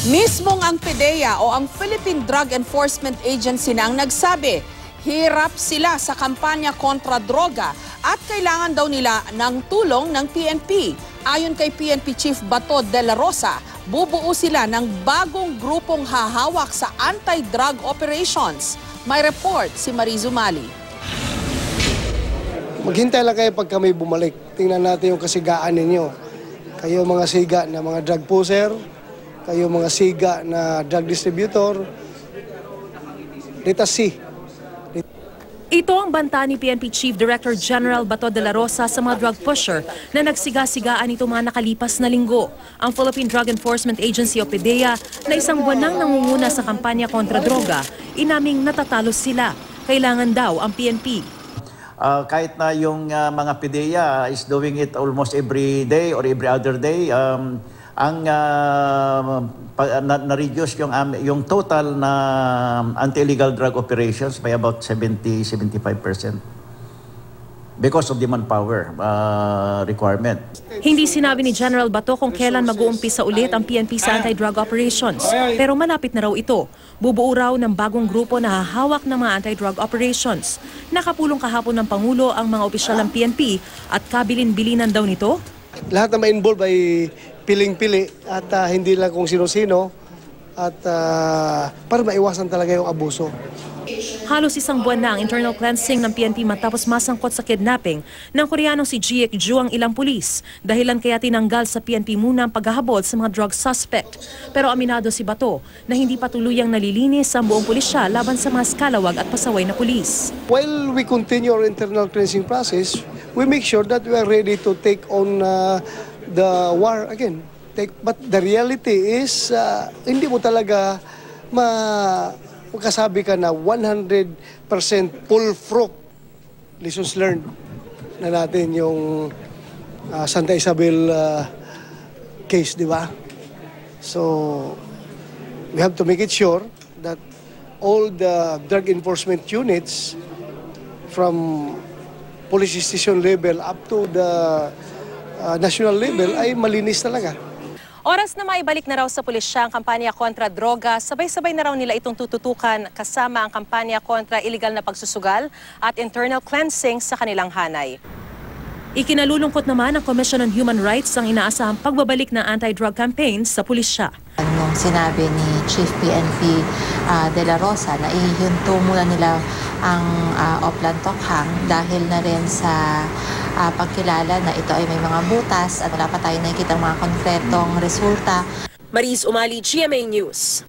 Mismong ang PDEA o ang Philippine Drug Enforcement Agency na ang nagsabi, hirap sila sa kampanya kontra droga at kailangan daw nila ng tulong ng PNP. Ayon kay PNP Chief Bato de la Rosa, bubuo sila ng bagong grupong hahawak sa anti-drug operations. May report si Mariz Umali. Maghintay lang kayo pag kami bumalik. Tingnan natin yung kasigaan ninyo. Kayo mga siga na mga drug pusher, kayo mga siga na drug distributor, let us see. Ito ang banta ni PNP Chief Director General Bato de la Rosa sa mga drug pusher na nagsiga-sigaan itong mga nakalipas na linggo. Ang Philippine Drug Enforcement Agency o PDEA na isang buwan nang nangunguna sa kampanya kontra droga, inaming natatalo sila. Kailangan daw ang PNP. Kahit na yung mga PDEA is doing it almost every day or every other day, na-reduce yung total na anti-illegal drug operations by about 70-75% because of the manpower requirement. Hindi sinabi ni General Bato kung kailan mag-uumpisa ulit ang PNP sa anti-drug operations, pero malapit na raw ito. Bubuo raw ng bagong grupo na hahawak ng mga anti-drug operations. Nakapulong kahapon ng Pangulo ang mga opisyal ng PNP at kabilin-bilinan daw nito. Lahat na ma-involve ay piling-pili at hindi lang kung sino-sino at para maiwasan talaga yung abuso. Halos isang buwan na ang internal cleansing ng PNP matapos masangkot sa kidnapping ng Koreanong si Jiek Ju ang ilang pulis. Dahilan kaya tinanggal sa PNP muna ang paghahabol sa mga drug suspect. Pero aminado si Bato na hindi pa tuluyang nalilinis ang buong pulisya laban sa mga skalawag at pasaway na pulis. While we continue our internal cleansing process, we make sure that we are ready to take on the war again. But the reality is, hindi mo talaga magkasabi ka na 100% full fruit lessons learned na natin yung Santa Isabel case, di ba? So, we have to make it sure that all the drug enforcement units from police station level up to the national level ay malinis talaga. Oras na maibalik na raw sa pulisya ang kampanya kontra droga, sabay-sabay na raw nila itong tututukan kasama ang kampanya kontra illegal na pagsusugal at internal cleansing sa kanilang hanay. Ikinalulungkot naman ng Commission on Human Rights ang inaasahang pagbabalik ng anti-drug campaigns sa pulisya. Nung sinabi ni Chief PNP de la Rosa na ihinto muna nila ang Oplan Tokhang dahil na rin sa pagkilala na ito ay may mga butas at wala pa tayo nakikita mga konkretong resulta. Mariz Umali, GMA News.